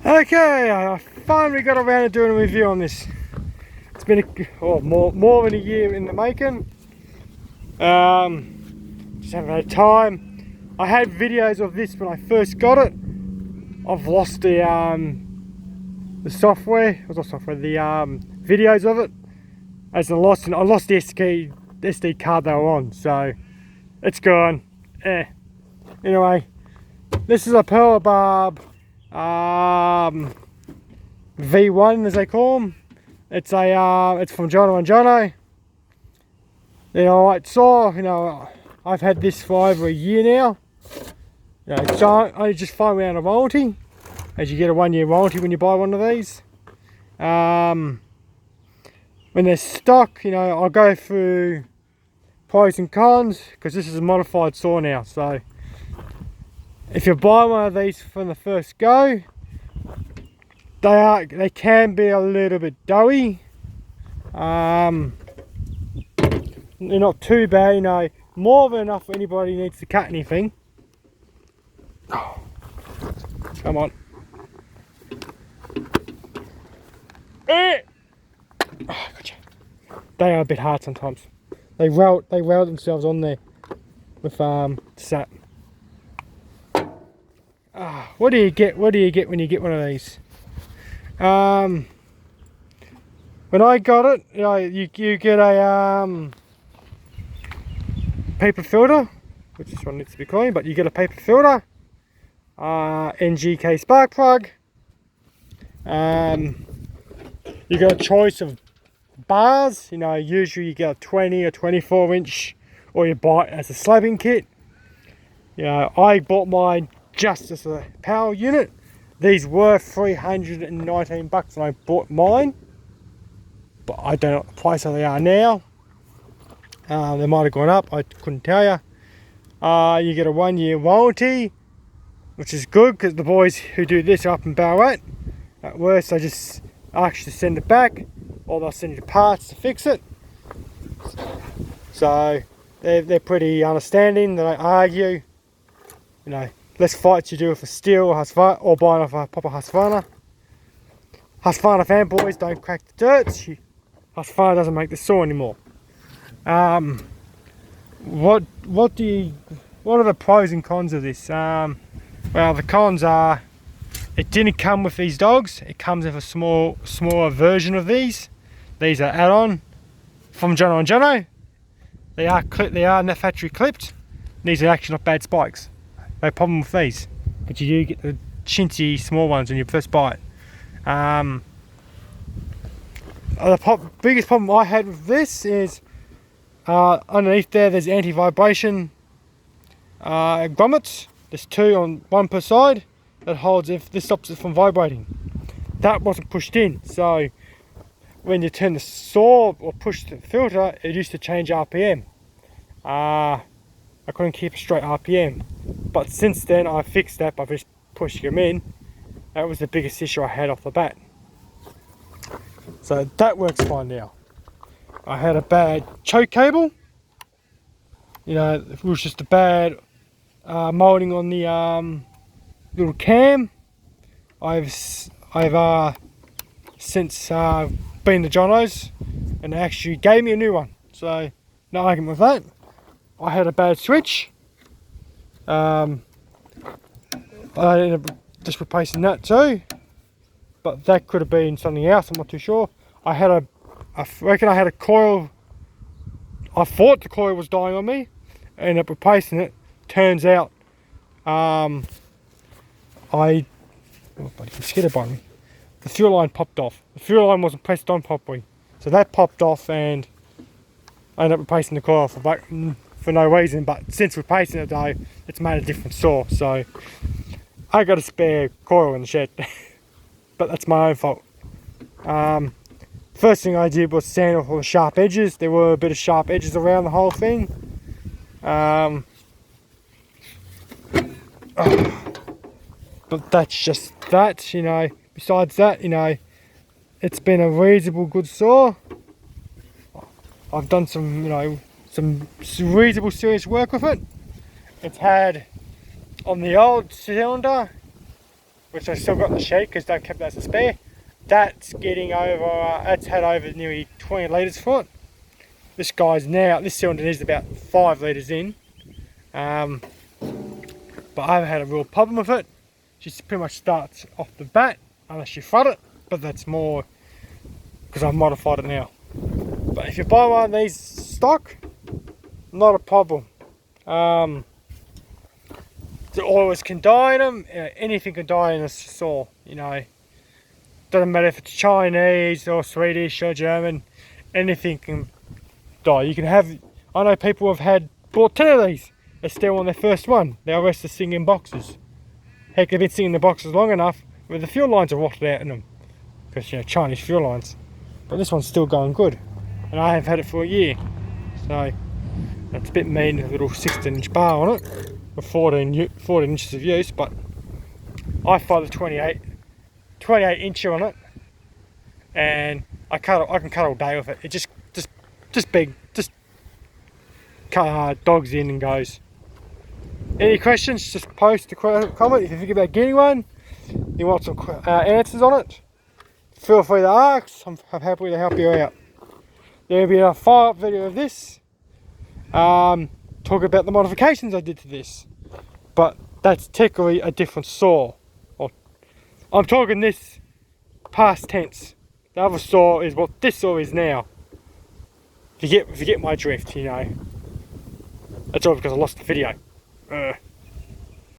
Okay, I finally got around to doing a review on this. It's been more than a year in the making. Just haven't had time. I had videos of this when I first got it. I've lost the software, the videos of it. I lost the SD card they were on, so it's gone. Anyway, this is a Perla Barb V1, as they call them. It's from Jono and Jono. I saw, I've had this for over a year now. I just finally out of warranty, as you get a 1 year warranty when you buy one of these. When they're stock, I'll go through pros and cons, because this is a modified saw now. So if you buy one of these from the first go, they can be a little bit doughy. They're not too bad, more than enough for anybody who needs to cut anything. Oh, come on. Oh, gotcha. They are a bit hard sometimes. They weld themselves on there with sap. What do you get when you get one of these? When I got it, you get a paper filter, which this one needs to be clean, but you get a paper filter, NGK spark plug. You got a choice of bars. Usually you get a 20 or 24 inch, or you buy it as a slabbing kit. I bought mine just as a power unit. These were $319 when I bought mine, but I don't know what the price they are now. They might have gone up, I couldn't tell you. You get a 1 year warranty, which is good, because the boys who do this are up in Ballarat. At worst, they just ask you to send it back, or they'll send you parts to fix it. So they're pretty understanding. They don't argue. Less fights you do with a steel or buying off a proper Husqvarna. Husqvarna fanboys don't crack the dirt. Husqvarna doesn't make the saw anymore. What are the pros and cons of this? Well, the cons are, it didn't come with these dogs. It comes with a smaller version of these. These are add-on from Jono and Jono. They are factory clipped. These are actually not bad spikes. No problem with these, but you do get the chintzy small ones when you first buy it. The biggest problem I had with this is underneath there's anti-vibration grommets. There's one per side that holds, if this stops it from vibrating. That wasn't pushed in, so when you turn the saw or push the filter, it used to change RPM. I couldn't keep a straight RPM, but since then I fixed that by just pushing them in. That was the biggest issue I had off the bat. So that works fine now. I had a bad choke cable. It was just a bad molding on the little cam. I've since been to Jono's, and they actually gave me a new one. So no argument with that. I had a bad switch. I ended up just replacing that too, but that could have been something else. I'm not too sure. I reckon I had a coil. I thought the coil was dying on me. I ended up replacing it. Turns out, oh buddy, you scared by me. The fuel line popped off. The fuel line wasn't pressed on properly, so that popped off, and I ended up replacing the coil for no reason. But since replacing it though, it's made a different saw, so I got a spare coil in the shed. But that's my own fault. First thing I did was sand off all the sharp edges. There were a bit of sharp edges around the whole thing. But that's just that, Besides that, it's been a reasonable good saw. I've done some reasonable serious work with it. It's had, on the old cylinder, which I still got in the shed because they've kept that as a spare. That's getting over, that's had over nearly 20 litres for it. This cylinder is about 5 litres in. But I haven't had a real problem with it. She pretty much starts off the bat, unless you flood it, but that's more because I've modified it now. But if you buy one of these stock, not a problem. The oils can die in them, anything can die in a saw, you know. Doesn't matter if it's Chinese or Swedish or German, anything can die. You can have, I know people have bought 10 of these, they're still on their first one. The rest are sitting in boxes. Heck, they've been sitting in the boxes long enough where the fuel lines are rotted out in them. Because, you know, Chinese fuel lines. But this one's still going good. And I have had it for a year. So, that's a bit mean, a little 16-inch bar on it. With 14 inches of use, but I find the 28 incher on it, and I can cut all day with it. It just dogs in and goes. Any questions? Just post a comment. If you think about getting one, you want some answers on it, feel free to ask. I'm happy to help you out. There'll be a follow-up video of this. Talk about the modifications I did to this, but that's technically a different saw. I'm talking this past tense. The other saw is what this saw is now. If you get my drift, you know. That's all because I lost the video.